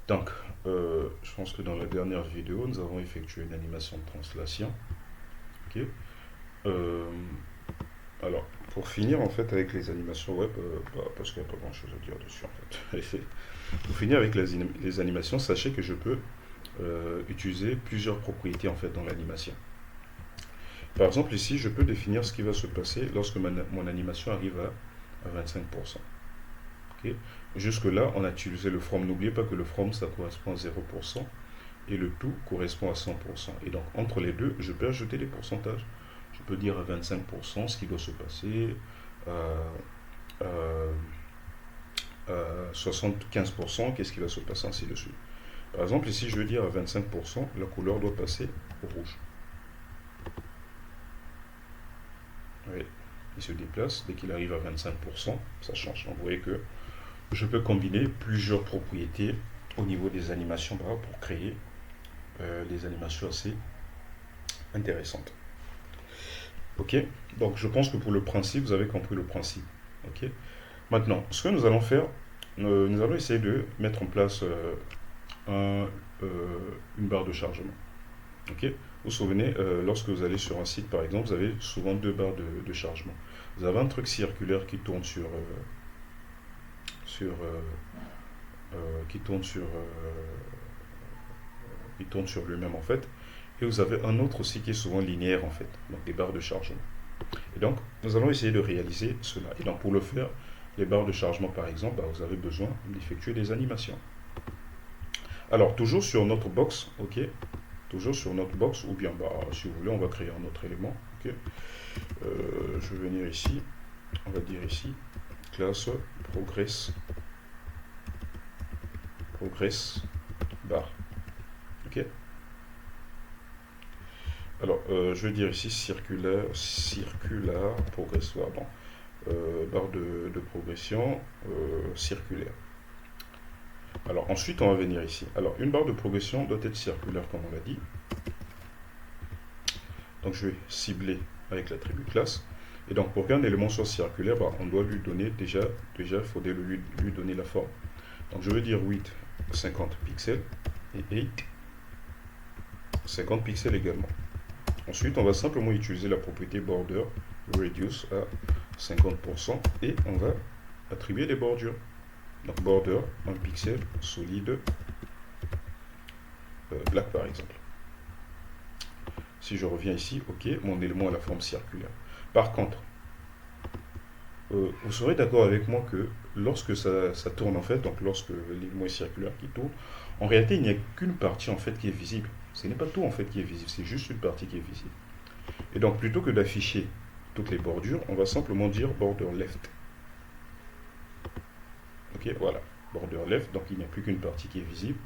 Donc, je pense que dans la dernière vidéo, nous avons effectué une animation de translation. Ok. Euh, alors, pour finir en fait avec les animations web, parce qu'il n'y a pas grand chose à dire dessus en fait. Pour finir avec les animations, sachez que je peux utiliser plusieurs propriétés en fait dans l'animation. Par exemple, ici, je peux définir ce qui va se passer lorsque mon animation arrive à 25%. Ok. Jusque-là, on a utilisé le from. N'oubliez pas que le from, ça correspond à 0% et le tout correspond à 100%. Et donc, entre les deux, je peux ajouter des pourcentages. Je peux dire à 25% ce qui doit se passer, à, à 75%, qu'est-ce qui va se passer, ainsi de suite. Par exemple, ici, je veux dire à 25%, la couleur doit passer au rouge. Oui, il se déplace, dès qu'il arrive à 25%, ça change. Donc, vous voyez que je peux combiner plusieurs propriétés au niveau des animations pour créer des animations assez intéressantes. Ok. Donc je pense que pour le principe, vous avez compris le principe. Ok. Maintenant, ce que nous allons faire, nous allons essayer de mettre en place un, une barre de chargement. Ok. Vous vous souvenez, lorsque vous allez sur un site, par exemple, vous avez souvent deux barres de chargement. Vous avez un truc circulaire qui tourne sur, qui tourne sur, qui tourne sur lui-même en fait. Et vous avez un autre aussi qui est souvent linéaire en fait, donc des barres de chargement. Et donc, nous allons essayer de réaliser cela. Et donc, pour le faire, les barres de chargement, par exemple, vous avez besoin d'effectuer des animations. Alors, toujours sur notre box, ok, toujours sur notre box, ou bien, si vous voulez, on va créer un autre élément, ok. Je vais venir ici, on va dire ici, classe progress bar, ok. Alors, je vais dire ici circular progress bar, bon, barre de progression circulaire. Alors ensuite, on va venir ici. Alors, une barre de progression doit être circulaire, comme on l'a dit. Donc, je vais cibler avec l'attribut classe. Et donc, pour qu'un élément soit circulaire, on doit lui donner déjà il faudrait lui donner la forme. Donc, je vais dire width 50 pixels et height 50 pixels également. Ensuite, on va simplement utiliser la propriété border reduce à 50% et on va attribuer des bordures. Donc, border 1 pixel solide black par exemple. Si je reviens ici, ok, mon élément a la forme circulaire. Par contre, vous serez d'accord avec moi que lorsque ça tourne en fait, donc lorsque l'élément est circulaire qui tourne, en réalité il n'y a qu'une partie en fait qui est visible. Ce n'est pas tout en fait qui est visible, c'est juste une partie qui est visible. Et donc plutôt que d'afficher toutes les bordures, on va simplement dire border left. Ok, voilà, border left, donc il n'y a plus qu'une partie qui est visible.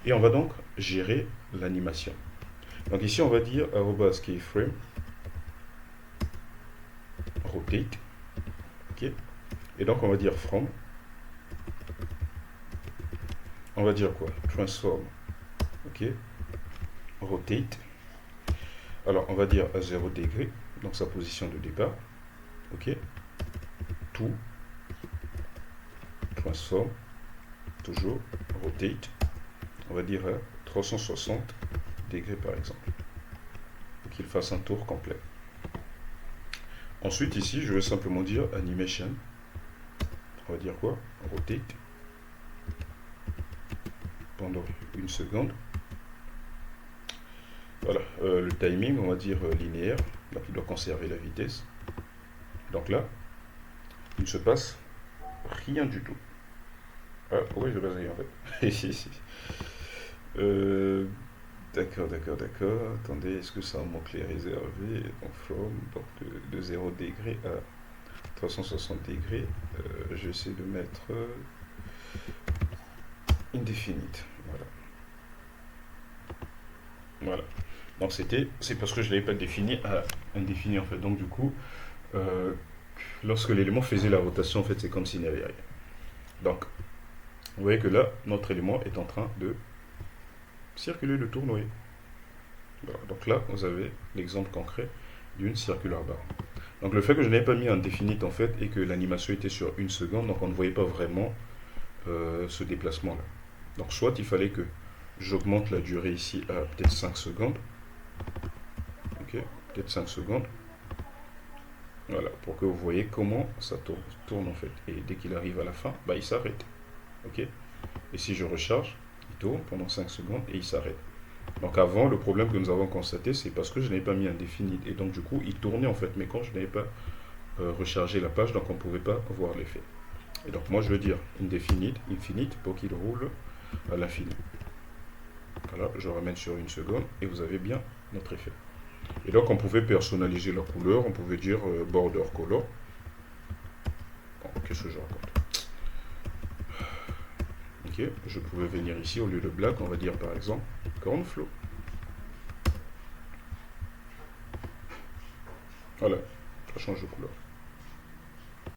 Et on va donc gérer l'animation. Donc ici on va dire @keyframe rotate, ok. Et donc on va dire from, on va dire quoi, transform, ok, rotate. Alors on va dire à 0 degré, donc sa position de départ, ok, to transform, toujours rotate, on va dire à 360 degrés par exemple, pour qu'il fasse un tour complet. Ensuite ici je vais simplement dire animation, on va dire quoi, rotate pendant une seconde. Voilà, le timing, on va dire linéaire, donc il doit conserver la vitesse. Donc là, il ne se passe rien du tout. Ah, pourquoi je passe rien en fait? D'accord, d'accord, d'accord. Attendez, est-ce que c'est un mot-clé réservé? Donc from, donc de 0 degré à 360 degrés. Je vais essayer de mettre indefinite. Voilà. Voilà. Donc c'est parce que je ne l'avais pas défini à indéfini en fait. Donc du coup, euh, lorsque l'élément faisait la rotation, en fait, c'est comme s'il n'y avait rien. Donc, vous voyez que là, notre élément est en train de circuler, de tournoyer. Voilà. Donc là, vous avez l'exemple concret d'une circular bar. Donc le fait que je n'avais pas mis un définite en fait et que l'animation était sur une seconde, donc on ne voyait pas vraiment ce déplacement-là. Donc soit il fallait que j'augmente la durée ici à peut-être 5 secondes. Ok, peut-être 5 secondes. Voilà, pour que vous voyez comment ça tourne en fait. Et dès qu'il arrive à la fin, bah, il s'arrête. Ok. Et si je recharge, il tourne pendant 5 secondes et il s'arrête. Donc avant, le problème que nous avons constaté, c'est parce que je n'avais pas mis un défini. Et donc du coup, il tournait en fait, mais quand je n'avais pas rechargé la page, donc on ne pouvait pas voir l'effet. Et donc moi je veux dire infinite pour qu'il roule à l'infini. Voilà, je ramène sur 1 seconde et vous avez bien notre effet. Et donc on pouvait personnaliser la couleur, on pouvait dire border color. Bon, qu'est-ce que je raconte? Ok, je pouvais venir ici au lieu de black, on va dire par exemple cornflow. Voilà, ça change de couleur.